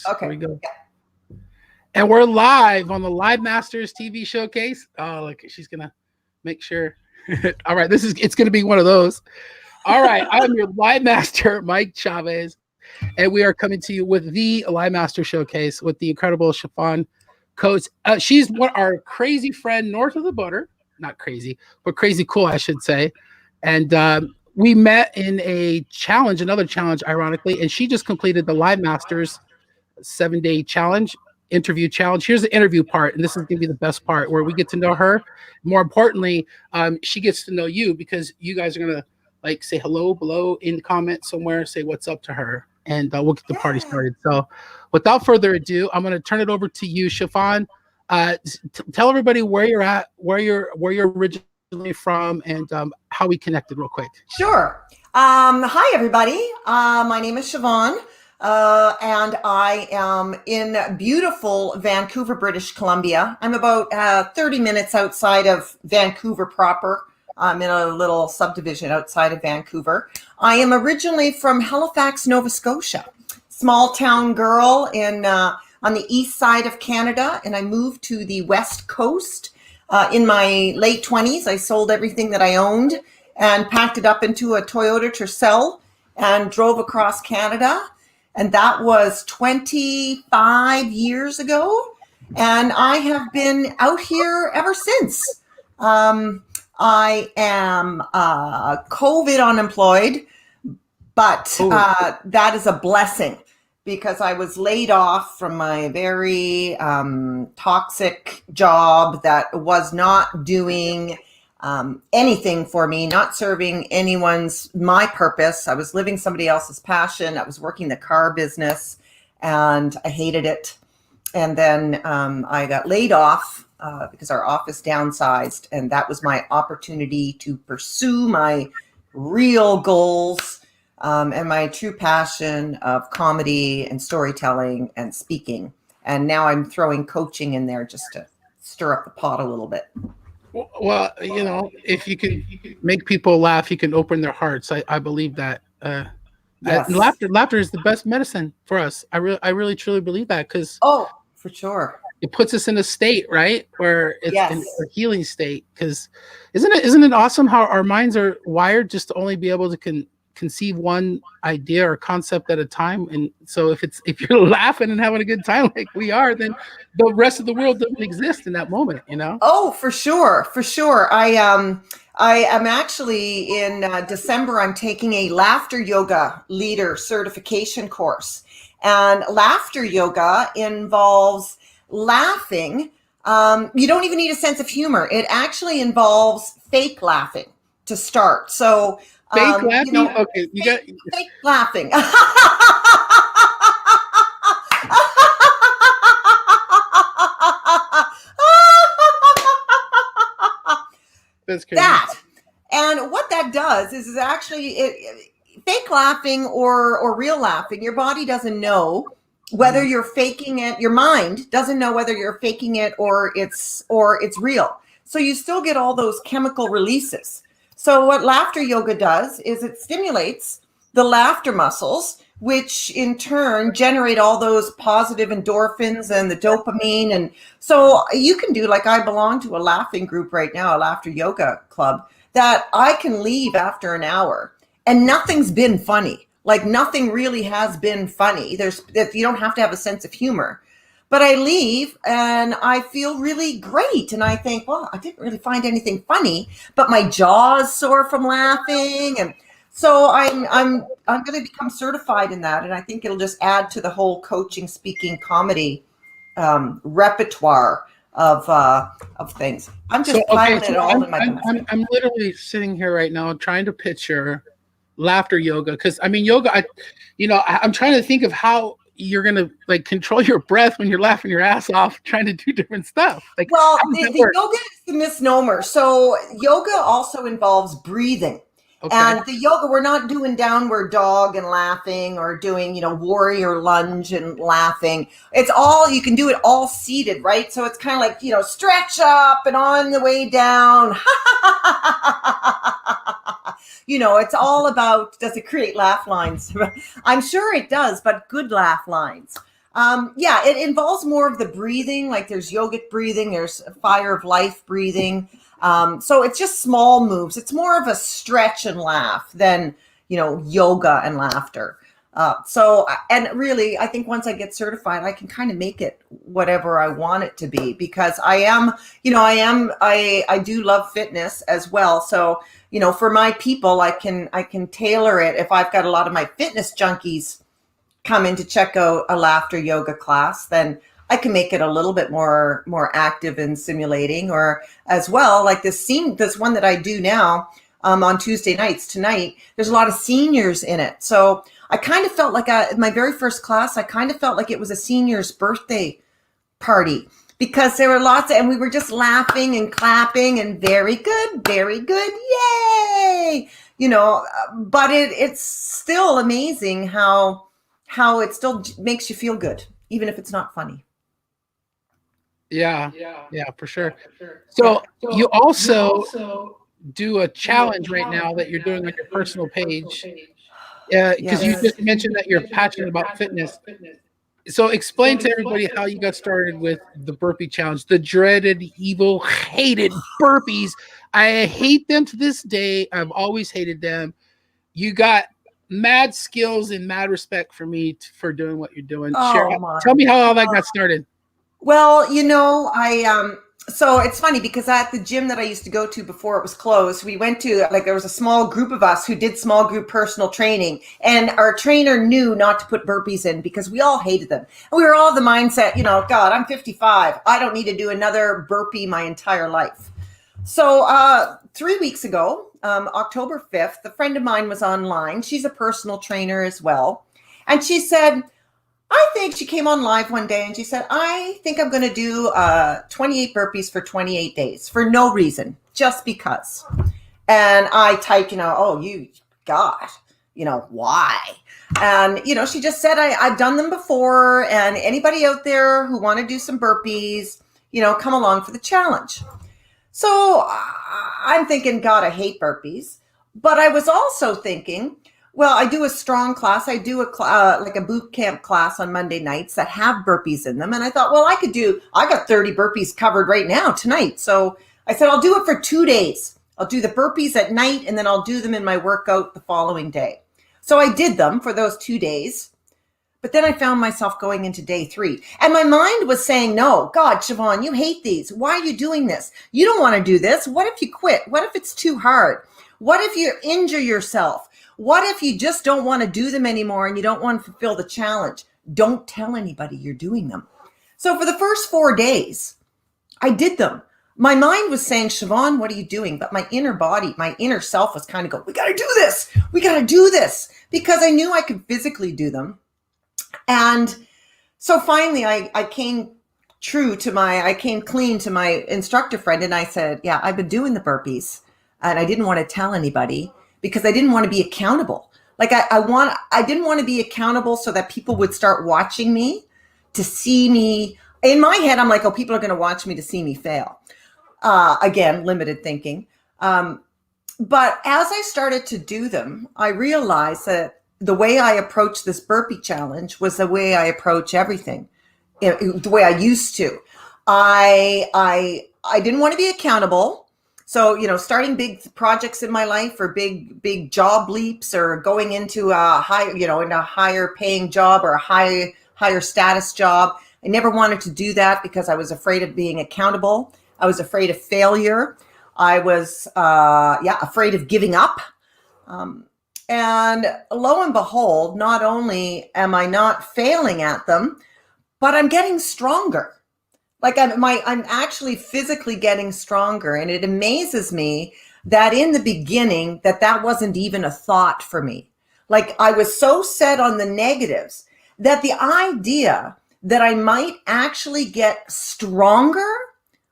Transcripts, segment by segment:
Okay. Here we go. Yeah. And we're live on the Livemasters TV Showcase. Oh, look, she's gonna make sure. All right, it's gonna be one of those. All right, I am your Live Master, Mike Chavez, and we are coming to you with the Livemaster Showcase with the incredible Siobhan Coates. She's our crazy friend north of the border. Not crazy, but crazy cool, I should say. And we met in another challenge, ironically, and she just completed the Livemasters 7-day challenge, interview challenge. Here's the interview part, and this is going to be the best part where we get to know her. More importantly, she gets to know you because you guys are going to like say hello below in the comments somewhere, say what's up to her, and we'll get the party started. So without further ado, I'm going to turn it over to you, Siobhan. Tell everybody where you're at, where you're originally from, and how we connected real quick. Sure. Hi, everybody. My name is Siobhan. And I am in beautiful Vancouver, British Columbia. I'm about 30 minutes outside of Vancouver proper. I'm in a little subdivision outside of Vancouver. I am originally from Halifax, Nova Scotia, small town girl on the east side of Canada, and I moved to the West Coast in my late 20s. I sold everything that I owned and packed it up into a Toyota Tercel and drove across Canada. And that was 25 years ago. And I have been out here ever since. I am COVID unemployed, but that is a blessing because I was laid off from my very toxic job that was not doing anything for me, not serving my purpose. I was living somebody else's passion. I was working the car business and I hated it. And then I got laid off because our office downsized. And that was my opportunity to pursue my real goals and my true passion of comedy and storytelling and speaking. And now I'm throwing coaching in there just to stir up the pot a little bit. Well, if you can make people laugh, you can open their hearts. I believe that. Yes. Laughter is the best medicine for us. I really truly believe that because for sure, it puts us in a state, right, where it's in a healing state. Because isn't it awesome how our minds are wired just to only be able to conceive one idea or concept at a time? And so if you're laughing and having a good time like we are, then the rest of the world doesn't exist in that moment, for sure. I am actually in December, I'm taking a laughter yoga leader certification course, and laughter yoga involves laughing. You don't even need a sense of humor. It actually involves fake laughing to start. So fake laughing? Okay, you got fake laughing. That's crazy. And what that does is actually fake laughing or real laughing. Your body doesn't know whether you're faking it. Your mind doesn't know whether you're faking it or it's real. So you still get all those chemical releases. So what laughter yoga does is it stimulates the laughter muscles, which in turn generate all those positive endorphins and the dopamine. And so you can do, like I belong to a laughing group right now, a laughter yoga club, that I can leave after an hour and nothing's been funny. Like nothing really has been funny. You don't have to have a sense of humor. But I leave and I feel really great. And I think, well, I didn't really find anything funny, but my jaw is sore from laughing. And so I'm going to become certified in that. And I think it'll just add to the whole coaching, speaking, comedy repertoire of things. I'm just piling it all in my basket. I'm literally sitting here right now trying to picture laughter yoga. Because I mean, yoga, I'm trying to think of how you're going to like control your breath when you're laughing your ass off trying to do different stuff. Like, well, the yoga is the misnomer. So yoga also involves breathing. Okay. And the yoga, we're not doing downward dog and laughing or doing, warrior lunge and laughing. It's all, you can do it all seated, right? So it's kind of like, stretch up and on the way down. It's all about, does it create laugh lines? I'm sure it does, but good laugh lines. Yeah, it involves more of the breathing. Like there's yogic breathing, there's fire of life breathing. So it's just small moves. It's more of a stretch and laugh than, yoga and laughter. And really, I think once I get certified, I can kind of make it whatever I want it to be, because I do love fitness as well. So, for my people, I can tailor it. If I've got a lot of my fitness junkies come in to check out a laughter yoga class, then I can make it a little bit more active and simulating. Or as well, like this one that I do now, on Tuesday nights tonight, there's a lot of seniors in it. So I kind of felt like my very first class, I kind of felt like it was a senior's birthday party, because there were and we were just laughing and clapping and very good, yay! But it's still amazing how it still makes you feel good, even if it's not funny. Yeah, for sure. So you also do a challenge right now that you're doing on your personal page. Yeah, because you just mentioned that you're passionate about fitness. So explain to everybody how you got started with the burpee challenge, the dreaded, evil, hated burpees. I hate them to this day. I've always hated them. You got mad skills and mad respect for me for doing what you're doing. Tell me how all that got started. Well, so it's funny because at the gym that I used to go to before it was closed, we went to, there was a small group of us who did small group personal training, and our trainer knew not to put burpees in because we all hated them. And we were all the mindset, God, I'm 55. I don't need to do another burpee my entire life. So 3 weeks ago, October 5th, a friend of mine was online. She's a personal trainer as well. And she said, she came on live one day and she said, I think I'm going to do 28 burpees for 28 days for no reason, just because. And I typed, why? And, she just said, I've done them before, and anybody out there who want to do some burpees, come along for the challenge. So I'm thinking, God, I hate burpees. But I was also thinking, well, I do a strong class. I do a boot camp class on Monday nights that have burpees in them. And I thought, well, I got 30 burpees covered right now tonight. So I said, I'll do it for 2 days. I'll do the burpees at night, and then I'll do them in my workout the following day. So I did them for those 2 days. But then I found myself going into day 3. And my mind was saying, no, God, Siobhan, you hate these. Why are you doing this? You don't want to do this. What if you quit? What if it's too hard? What if you injure yourself? What if you just don't want to do them anymore and you don't want to fulfill the challenge? Don't tell anybody you're doing them. So for the first 4 days, I did them. My mind was saying, Siobhan, what are you doing? But my inner body, my inner self was kind of going, we got to do this. We got to do this, because I knew I could physically do them. And so finally I came clean to my instructor friend, and I said, yeah, I've been doing the burpees, and I didn't want to tell anybody because I didn't want to be accountable. I didn't want to be accountable so that people would start watching me to see me. In my head, I'm like, oh, people are going to watch me to see me fail. Again, limited thinking. But as I started to do them, I realized that the way I approached this burpee challenge was the way I approach everything, the way I used to. I didn't want to be accountable. So, starting big projects in my life, or big job leaps, or going into a higher paying job or a higher status job. I never wanted to do that because I was afraid of being accountable. I was afraid of failure. I was, afraid of giving up. And lo and behold, not only am I not failing at them, but I'm getting stronger. I'm actually physically getting stronger. And it amazes me that in the beginning, that wasn't even a thought for me. I was so set on the negatives that the idea that I might actually get stronger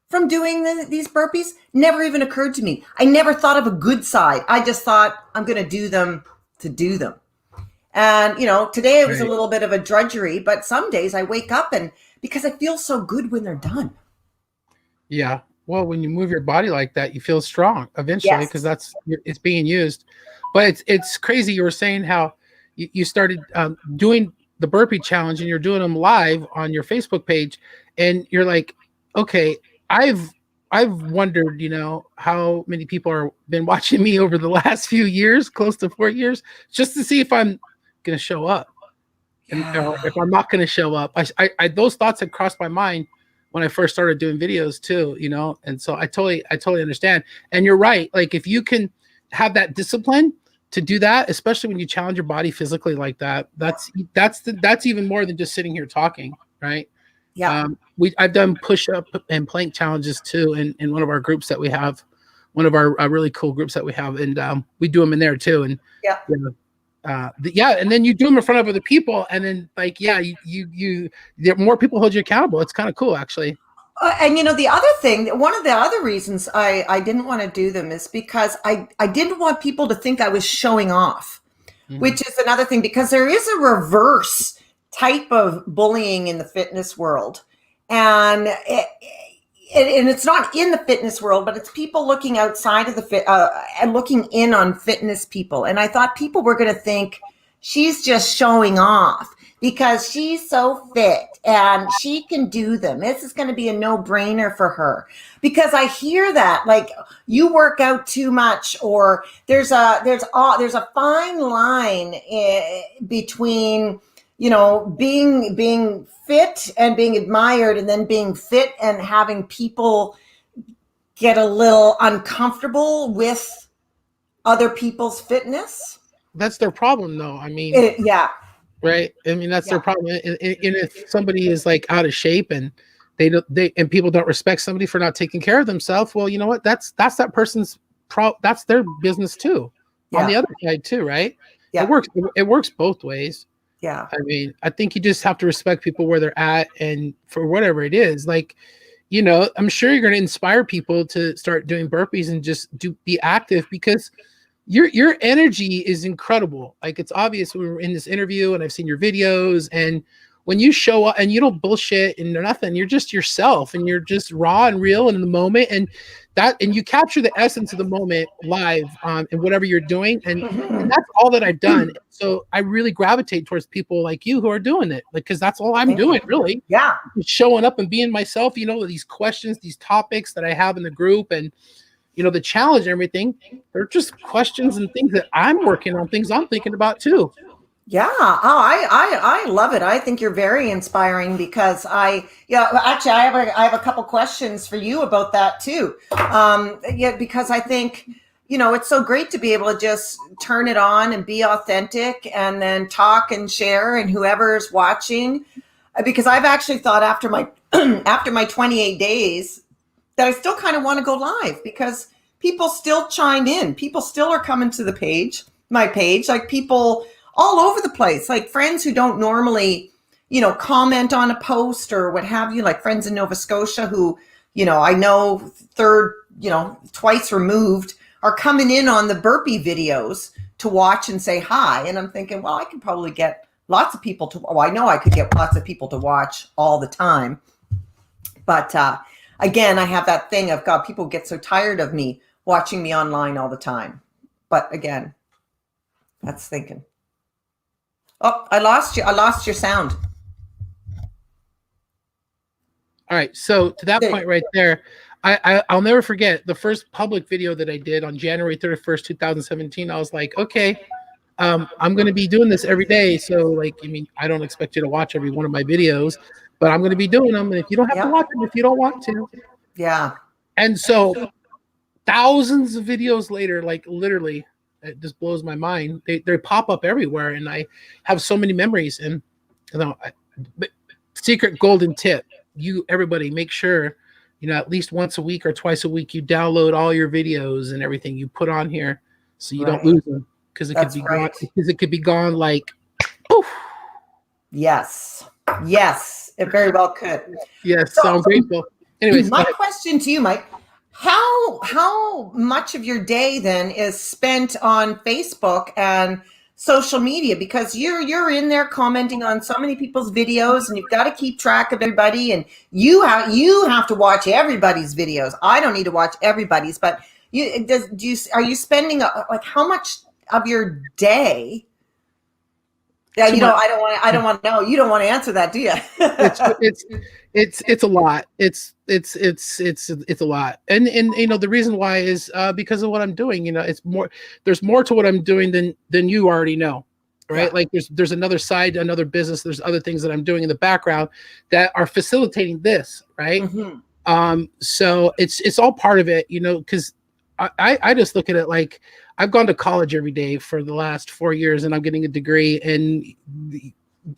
from doing these burpees never even occurred to me. I never thought of a good side. I just thought, I'm going to do them to do them. And, today it was a little bit of a drudgery, but some days I wake up because I feel so good when they're done. Yeah. Well, when you move your body like that, you feel strong eventually, because it's being used. But it's crazy. You were saying how you started doing the burpee challenge and you're doing them live on your Facebook page, and you're like, okay, I've wondered, how many people are been watching me over the last few years, close to 4 years, just to see if I'm going to show up, or if I'm not going to show up. I those thoughts had crossed my mind when I first started doing videos too, and so I totally understand. And you're right. Like, if you can have that discipline to do that, especially when you challenge your body physically like that, that's even more than just sitting here talking, right? Yeah. I've done push-up and plank challenges too in one of our groups that we have, one of our really cool groups that we have, and we do them in there too. And and then you do them in front of other people, and then you more people hold you accountable. It's kind of cool, actually. And the other thing, one of the other reasons I didn't want to do them is because I didn't want people to think I was showing off, which is another thing, because there is a reverse type of bullying in the fitness world. And it's not in the fitness world, but it's people looking outside of the and looking in on fitness people. And I thought people were going to think she's just showing off because she's so fit and she can do them. This is going to be a no-brainer for her, because I hear that, like, you work out too much, or there's a fine line between, being fit and being admired, and then being fit and having people get a little uncomfortable with other people's fitness. That's their problem, though. I mean, right. I mean, that's their problem. And if somebody is like out of shape and and people don't respect somebody for not taking care of themselves, well, you know what? That's that person's that's their business too. On the other side too, right? Yeah. It works both ways. Yeah. I mean, I think you just have to respect people where they're at, and for whatever it is, like, I'm sure you're going to inspire people to start doing burpees and just be active, because your energy is incredible. Like, it's obvious when we're in this interview and I've seen your videos, and when you show up and you don't bullshit and nothing, you're just yourself, and you're just raw and real and in the moment, and you capture the essence of the moment live in whatever you're doing. And that's all that I've done. So I really gravitate towards people like you who are doing it, because that's all I'm doing, really. Yeah. Just showing up and being myself, these questions, these topics that I have in the group, and the challenge and everything, they're just questions and things that I'm working on, things I'm thinking about too. Yeah. Oh, I love it. I think you're very inspiring, because actually I have a couple questions for you about that too. Because I think, it's so great to be able to just turn it on and be authentic, and then talk and share, and whoever's watching, because I've actually thought after my 28 days that I still kind of want to go live, because people still chime in. People still are coming to my page, like people all over the place, like friends who don't normally, comment on a post or what have you, like friends in Nova Scotia who, I know twice removed, are coming in on the burpee videos to watch and say hi. And I'm thinking, well, I could probably get lots of people I know I could get lots of people to watch all the time. But again, I have that thing of, God, people get so tired of me watching me online all the time. But again, that's thinking. Oh, I lost you. I lost your sound. All right. So to that point right there, I'll never forget the first public video that I did on January 31st, 2017. I was like, okay, I'm going to be doing this every day. So, like, I don't expect you to watch every one of my videos, but I'm going to be doing them. And if you don't have to watch them, if you don't want to. Yeah. And so thousands of videos later, like, literally, it just blows my mind. They pop up everywhere, and I have so many memories. And but secret golden tip: everybody make sure at least once a week or twice a week you download all your videos and everything you put on here, so you don't lose them, because it could be gone. Because it could be gone like poof. Yes, it very well could. Yes, so I'm grateful. Anyways, my question to you, Mike. How much of your day then is spent on Facebook and social media? Because you're in there commenting on so many people's videos, and you've got to keep track of everybody, and you have to watch everybody's videos. I don't need to watch everybody's, but are you spending like how much of your day Yeah, too much. I don't want to know. You don't want to answer that, do you? it's it's a lot. It's a lot. And you know, the reason why is because of what I'm doing. You know, it's more, there's more to what I'm doing than you already know. Right? Yeah. Like there's another side, another business, there's other things that I'm doing in the background that are facilitating this, right? Mm-hmm. So it's all part of it, you know, because I just look at it like I've gone to college every day for the last 4 years and I'm getting a degree in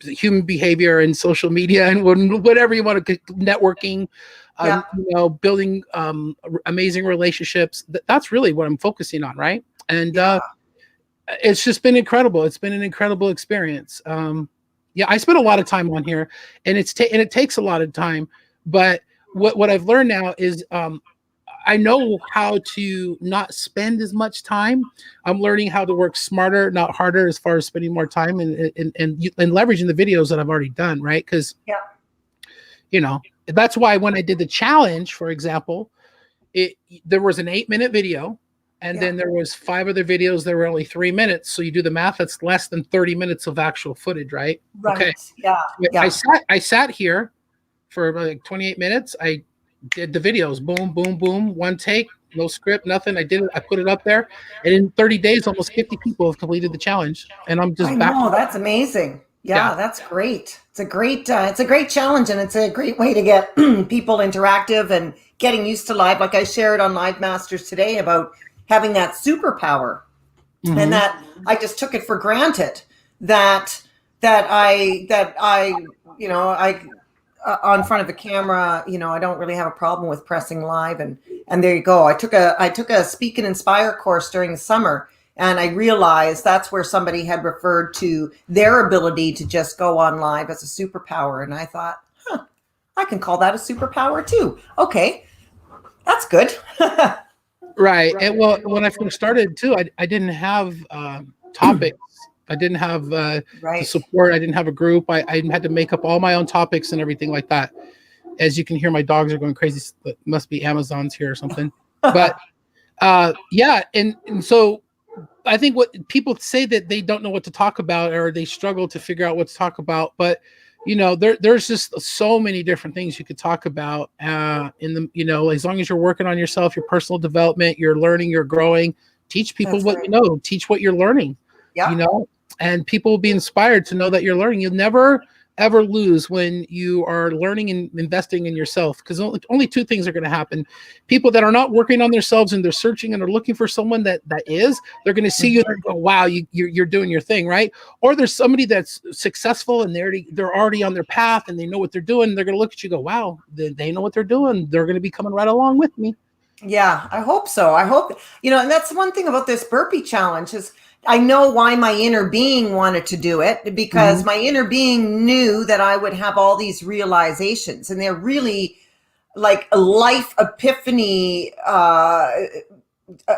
human behavior and social media and whatever you want to, networking, Yeah. you know, building amazing relationships. That's really what I'm focusing on, right? And Yeah. it's just been incredible. It's been an incredible experience. Yeah, I spent a lot of time on here, and it takes a lot of time. But what I've learned now is I know how to not spend as much time. I'm learning how to work smarter, not harder, as far as spending more time and leveraging the videos that I've already done, right? Because Yeah. you know, that's why when I did the challenge, for example, there was an 8-minute video, and Yeah. then there was 5 other videos that were only 3 minutes. So you do the math, that's less than 30 minutes of actual footage, right? Okay. Right. Yeah. I Yeah. sat here for like 28 minutes. I did the videos, boom, boom, boom, one take, no script, nothing. I did it, I put it up there, and in 30 days, almost 50 people have completed the challenge, and I'm I just back. know, that's amazing. Yeah, Yeah, that's great. It's a great challenge, and it's a great way to get people interactive and getting used to live. Like I shared on Live Masters today about having that superpower, and mm-hmm. that I just took it for granted that I you know I on front of the camera, you know, I don't really have a problem with pressing live, and there you go. I took a Speak and Inspire course during the summer, and I realized that's where somebody had referred to their ability to just go on live as a superpower, and I thought, I can call that a superpower too. Okay, that's good. Right. And well, when I first started too, I didn't have topics. I didn't have the Right. support. I didn't have a group. I had to make up all my own topics and everything like that. As you can hear, my dogs are going crazy. It must be Amazon's here or something. But yeah, and so I think what people say that they don't know what to talk about or they struggle to figure out what to talk about. But you know, there's just so many different things you could talk about in the, you know, as long as you're working on yourself, your personal development, you're learning, you're growing, teach people That's what right. you know, teach what you're learning, Yeah. you know, and people will be inspired to know that you're learning. You'll never ever lose when you are learning and investing in yourself, because only 2 things are going to happen. People that are not working on themselves and they're searching and are looking for someone that is, they're going to see you and go, wow, you're doing your thing, right? Or there's somebody that's successful and they're already on their path and they know what they're doing, and they're going to look at you and go, wow, they know what they're doing, they're going to be coming right along with me. Yeah, I hope so. I hope, you know, and that's one thing about this burpee challenge is I know why my inner being wanted to do it, because my inner being knew that I would have all these realizations, and they're really like a life epiphany.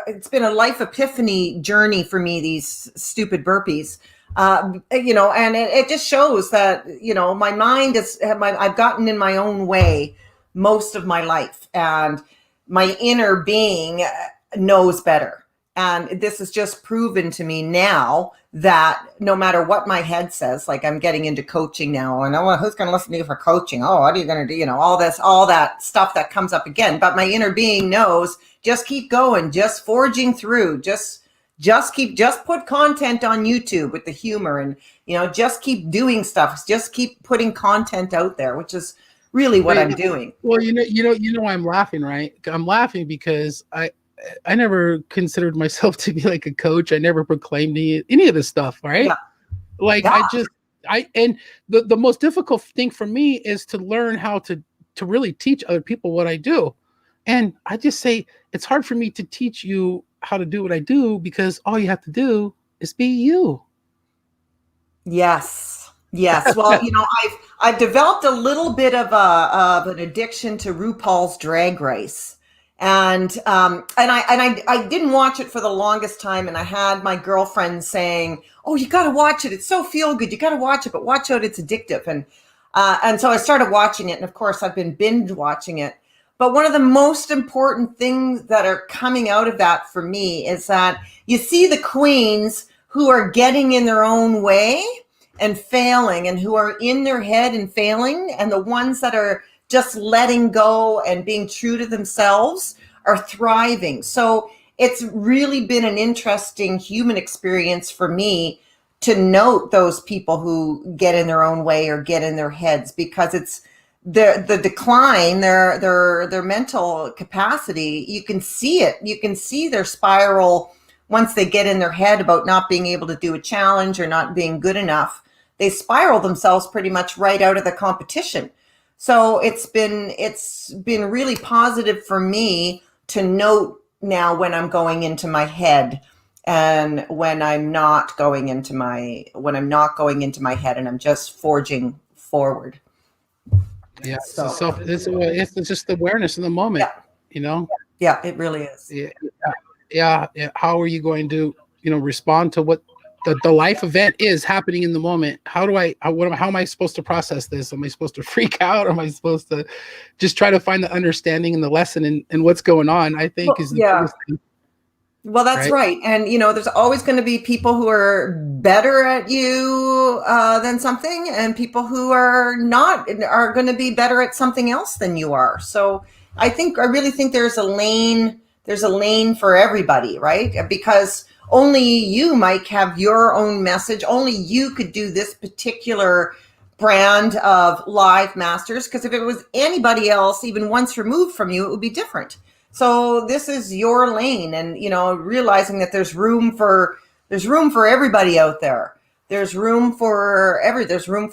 It's been a life epiphany journey for me, these stupid burpees. You know, and it just shows that, you know, my mind I've gotten in my own way most of my life, and my inner being knows better. And this is just proven to me now that no matter what my head says, like I'm getting into coaching now, and oh, who's going to listen to you for coaching? Oh, what are you going to do? You know, all that stuff that comes up again. But my inner being knows, just keep going, just forging through, just put content on YouTube with the humor, and, you know, just keep doing stuff, just keep putting content out there, which is really what I'm doing. Well, you know why I'm laughing, right? I'm laughing because I never considered myself to be like a coach. I never proclaimed any of this stuff, right? Yeah. Like Yeah. and the most difficult thing for me is to learn how to really teach other people what I do. And I just say it's hard for me to teach you how to do what I do, because all you have to do is be you. Yes. Yes. Well, you know, I've developed a little bit of an addiction to RuPaul's Drag Race, and I didn't watch it for the longest time, and I had my girlfriend saying, "Oh, you got to watch it. It's so feel good. You got to watch it, but watch out, it's addictive." And so I started watching it, and of course, I've been binge watching it. But one of the most important things that are coming out of that for me is that you see the queens who are getting in their own way, and failing and who are in their head and failing, and the ones that are just letting go and being true to themselves are thriving. So it's really been an interesting human experience for me to note those people who get in their own way or get in their heads, because it's the decline, their mental capacity. You can see it. You can see their spiral once they get in their head about not being able to do a challenge or not being good enough. They spiral themselves pretty much right out of the competition. So it's been really positive for me to note now when I'm going into my head and when I'm not going into my head and I'm just forging forward. Yeah, So it's just the awareness in the moment, yeah, you know. yeah, it really is. Yeah. How are you going to, respond to what the life event is happening in the moment? How am I supposed to process this? Am I supposed to freak out? Or am I supposed to just try to find the understanding and the lesson and what's going on? I think is the biggest thing. Well, that's right. And, there's always going to be people who are better at you than something, and people who are not, are going to be better at something else than you are. So I really think there's a lane for everybody, right? Because only you, Mike, have your own message. Only you could do this particular brand of Live Masters, because if it was anybody else, even once removed from you, it would be different. So this is your lane, and realizing that there's room for everybody out there. There's room for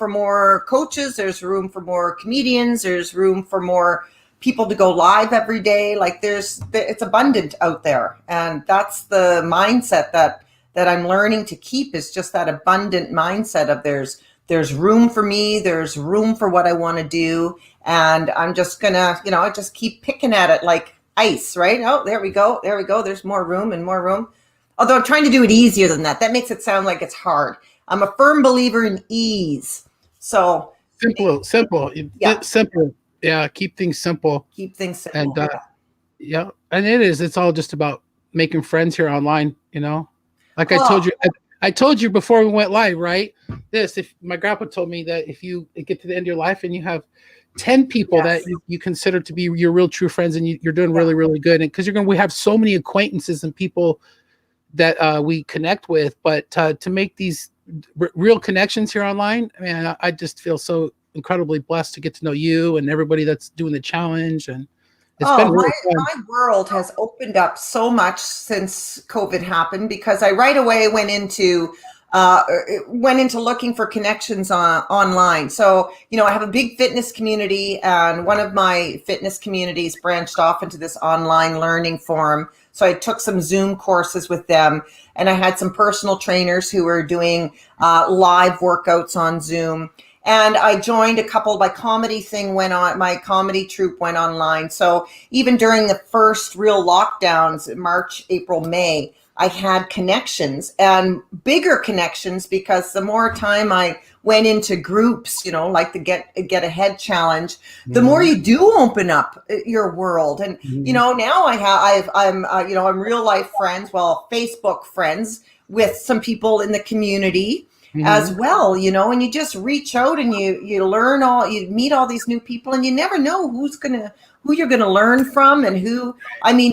more coaches, there's room for more comedians, there's room for more people to go live every day. Like it's abundant out there. And that's the mindset that I'm learning to keep, is just that abundant mindset of there's room for me, there's room for what I want to do. And I'm just gonna, just keep picking at it like ice, right? Oh, there we go. There's more room and more room. Although I'm trying to do it easier than that. That makes it sound like it's hard. I'm a firm believer in ease. So simple. Yeah. Simple. Yeah. Keep things simple. And and it's all just about making friends here online, like I told you before we went live, right? If my grandpa told me that if you get to the end of your life and you have 10 people that you consider to be your real true friends, and you're doing really, really good. And because we have so many acquaintances and people that we connect with, but to make these real connections here online, man, I just feel so incredibly blessed to get to know you and everybody that's doing the challenge. And it's been really fun. My world has opened up so much since COVID happened, because I right away went into looking for connections online. So, I have a big fitness community, and one of my fitness communities branched off into this online learning forum. So I took some Zoom courses with them, and I had some personal trainers who were doing live workouts on Zoom. And I joined a couple. My comedy troupe went online. So even during the first real lockdowns, March, April, May, I had connections, and bigger connections, because the more time I went into groups, like the Get Ahead challenge, the more you do open up your world. And now I'm real life friends, Facebook friends with some people in the community as well, and you just reach out and you meet all these new people, and you never know who you're going to learn from. And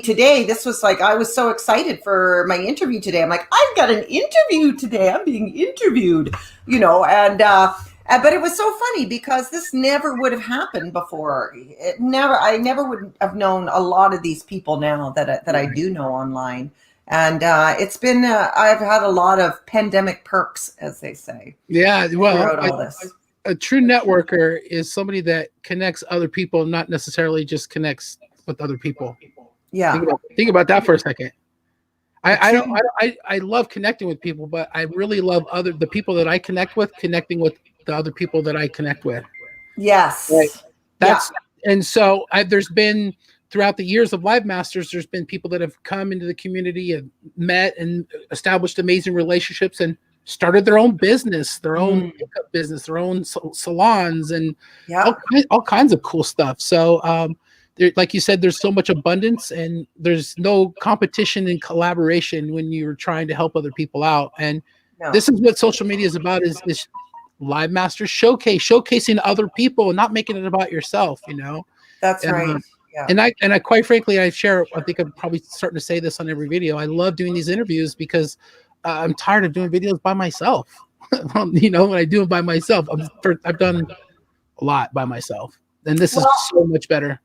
today, this was like, I was so excited for my interview today. I'm like, I've got an interview today. I'm being interviewed, but it was so funny, because this never would have happened before. I never would have known a lot of these people now that I do know online. And it's been, I've had a lot of pandemic perks, as they say. Yeah, well, all this. A true networker is somebody that connects other people, not necessarily just connects with other people. Yeah. Think about that for a second. I love connecting with people, but I really love the people that I connect with, connecting with the other people that I connect with. Yes. Right? And so there's been, throughout the years of Live Masters, there's been people that have come into the community and met and established amazing relationships and started their own business, their own makeup business, their own salons, and all kinds of cool stuff. So, like you said, there's so much abundance, and there's no competition and collaboration when you're trying to help other people out. And this is what social media is about: is Livemasters Showcase, showcasing other people and not making it about yourself, That's And, right. Yeah. and I quite frankly, I think I'm probably starting to say this on every video. I love doing these interviews because I'm tired of doing videos by myself. When I do them by myself, I've done a lot by myself, and this is Well, so much better.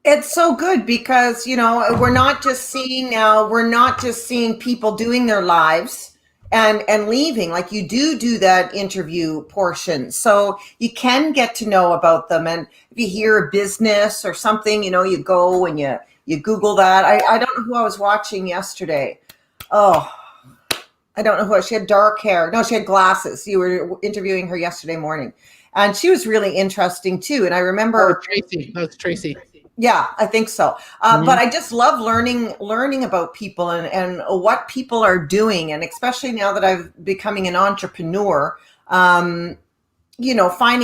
it's so good because, we're not just seeing people doing their lives and leaving. Like, you do that interview portion. So you can get to know about them. And if you hear a business or something, you go and you Google that. I don't know who I was watching yesterday. Oh, I don't know she had dark hair. No, she had glasses. You were interviewing her yesterday morning, and she was really interesting too. And I remember Tracy. No, it's Tracy. Yeah, I think so. But I just love learning about people and what people are doing. And especially now that I'm becoming an entrepreneur, finding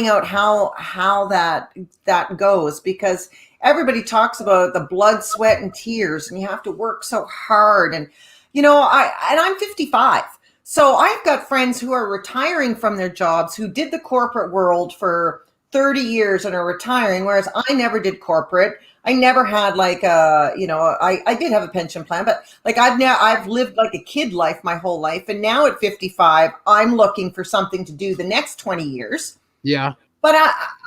out how that goes, because everybody talks about the blood, sweat, and tears, and you have to work so hard. And, I'm 55. So I've got friends who are retiring from their jobs, who did the corporate world for 30 years and are retiring, whereas I never did corporate. I never had I did have a pension plan, but I've lived like a kid life my whole life. And now at 55, I'm looking for something to do the next 20 years. Yeah. But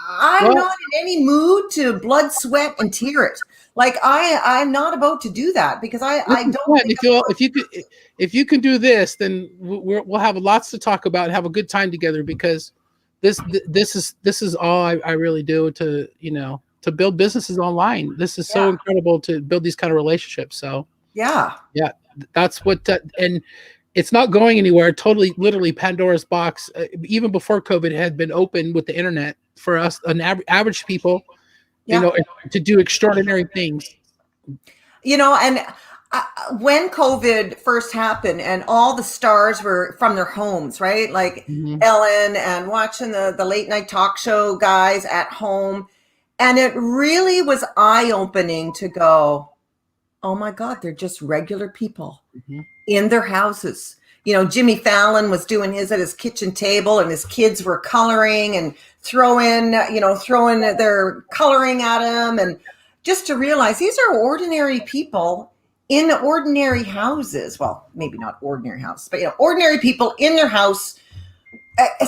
I'm not in any mood to blood, sweat, and tear it. Like, I'm not about to do that, because I don't think if you can do this, then we'll have lots to talk about and have a good time together, because this is all I really do to build businesses online. This is so incredible to build these kind of relationships. So yeah, that's what and it's not going anywhere. Totally, literally, Pandora's box. Even before COVID had been open with the internet for us, average people, to do extraordinary things. And when COVID first happened and all the stars were from their homes, right? Like Ellen, and watching the late night talk show guys at home. And it really was eye-opening to go, oh my God, they're just regular people in their houses. Jimmy Fallon was doing his at his kitchen table, and his kids were coloring and throwing their coloring at him. And just to realize these are ordinary people in ordinary houses. Well, maybe not ordinary houses, but ordinary people in their house,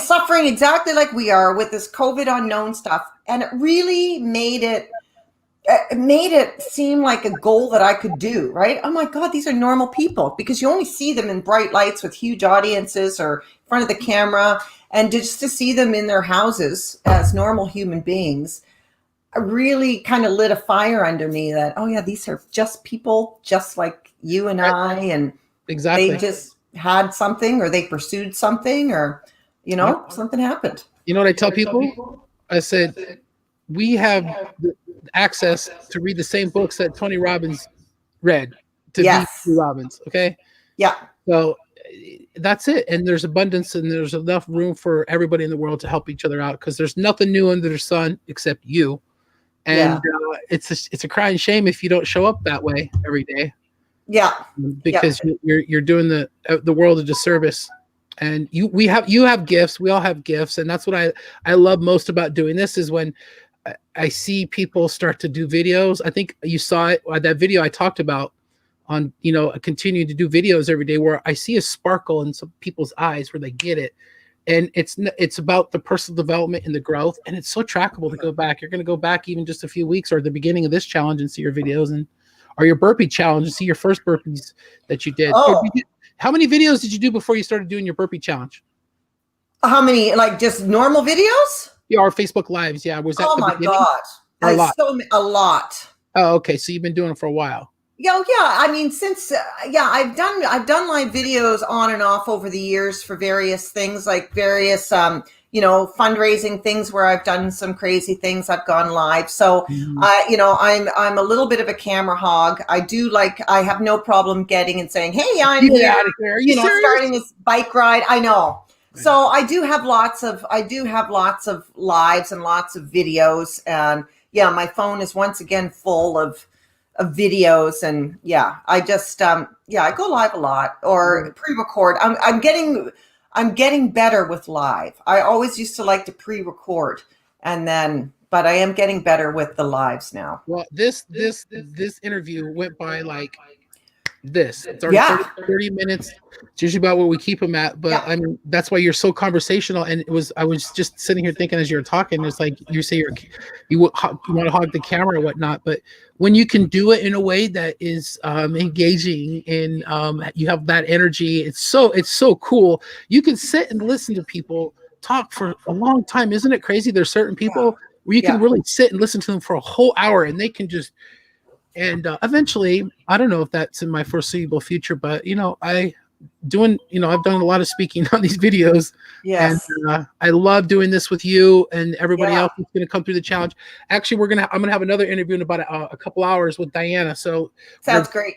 suffering exactly like we are with this COVID unknown stuff. And it really made it seem like a goal that I could do, right? Oh my God, these are normal people, because you only see them in bright lights with huge audiences or in front of the camera. And just to see them in their houses as normal human beings really kind of lit a fire under me that, oh yeah, these are just people just like you and I. And exactly, they just had something, or they pursued something, or something happened. You know what I tell people? I said, we have the access to read the same books that Tony Robbins read to be Tony Robbins. Okay. Yeah. So that's it. And there's abundance, and there's enough room for everybody in the world to help each other out, because there's nothing new under the sun except you. And it's a crying shame if you don't show up that way every day. Yeah. Because you're doing the world a disservice. And you have gifts. We all have gifts. And that's what I love most about doing this, is when I see people start to do videos. I think you saw it, that video I talked about on, continuing to do videos every day, where I see a sparkle in some people's eyes where they get it. And it's about the personal development and the growth. And it's so trackable to go back. You're going to go back even just a few weeks, or at the beginning of this challenge, and see your videos, or your burpee challenge, and see your first burpees that you did. Oh. How many videos did you do before you started doing your burpee challenge? How many? Like just normal videos? Yeah, or Facebook Lives. Yeah. Was that? Oh my God. A lot. A lot. Oh, okay. So you've been doing it for a while. Yeah. I mean, since, I've done live videos on and off over the years for various things, like various, fundraising things where I've done some crazy things. I've gone live. So, I'm a little bit of a camera hog. I have no problem getting and saying, hey, I'm here. Out of here. Are you serious? Starting this bike ride. I know. So I do have lots of lives and lots of videos, and my phone is once again full of videos. And I just I go live a lot, or pre-record. I'm getting I'm getting better with live. I always used to like to pre-record, but I am getting better with the lives now. Well, this interview went by like this. It's already Yeah. 30 minutes. It's usually about where we keep them at, but Yeah. I mean that's why you're so conversational. And I was just sitting here thinking as you're talking, it's like you say you want to hog the camera or whatnot, but when you can do it in a way that is engaging and you have that energy, it's so cool. You can sit and listen to people talk for a long time. Isn't it crazy? There's certain people where you can really sit and listen to them for a whole hour, and they can just. And eventually, I don't know if that's in my foreseeable future, but I've done a lot of speaking on these videos. Yes. And I love doing this with you and everybody Yeah. else who's going to come through the challenge. Actually, I'm gonna have another interview in about a couple hours with Diana. So sounds great.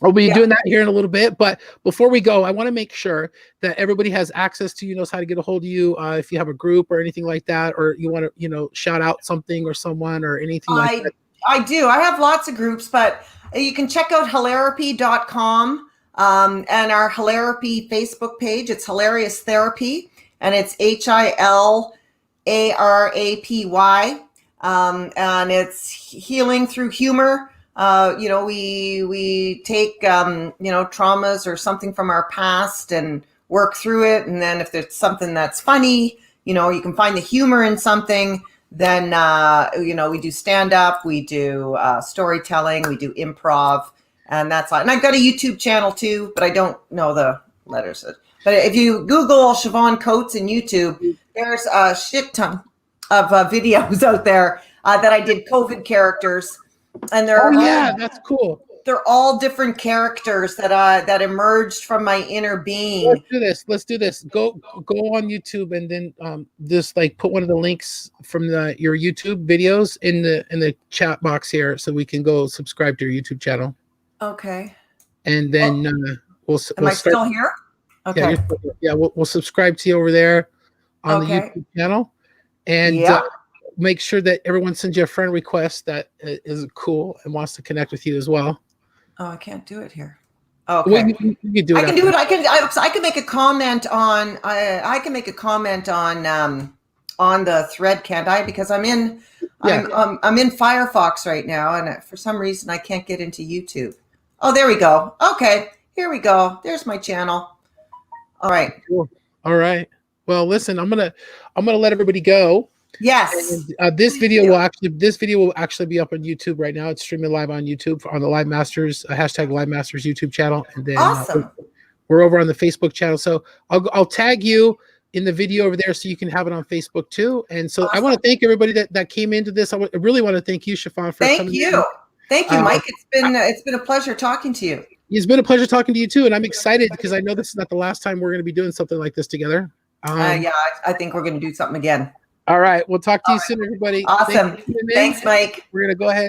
I'll be doing that here in a little bit. But before we go, I want to make sure that everybody has access to knows how to get a hold of you. If you have a group or anything like that, or you want to shout out something or someone or anything like that. I do. I have lots of groups, but you can check out hilarapy.com and our Hilarapy Facebook page. It's Hilarious Therapy, and it's HILARAPY. And it's healing through humor. We take traumas or something from our past and work through it. And then if there's something that's funny, you can find the humor in something. Then, we do stand up, we do storytelling, we do improv, and that's all. And I've got a YouTube channel too, but I don't know the letters. But if you Google Siobhan Coates in YouTube, there's a shit ton of videos out there that I did COVID characters. And that's cool. They're all different characters that emerged from my inner being. Let's do this. Go on YouTube and then just like put one of the links from your YouTube videos in the chat box here, so we can go subscribe to your YouTube channel. Okay. And then we'll still here? Okay. Yeah, we'll subscribe to you over there on the YouTube channel, and make sure that everyone sends you a friend request that is cool and wants to connect with you as well. Oh, I can't do it here. Okay, well, you can do it. I can do it. I can make a comment on. I can make a comment on the thread, can't I? Because I'm in Firefox right now, and for some reason I can't get into YouTube. Oh, there we go. Okay, here we go. There's my channel. All right. Cool. All right. Well, listen, I'm gonna let everybody go. Yes. And, this video will actually be up on YouTube right now. It's streaming live on YouTube on the Livemasters #Livemasters YouTube channel, and then awesome. We're over on the Facebook channel. So I'll tag you in the video over there so you can have it on Facebook too. And so awesome. I want to thank everybody that came into this. I really want to thank you, Siobhan, for coming. Thank you, Mike. It's been a pleasure talking to you. It's been a pleasure talking to you too, and I'm excited because I know this is not the last time we're going to be doing something like this together. I think we're going to do something again. All right. We'll talk to you soon, everybody. Awesome. Thanks, Mike. We're going to go ahead and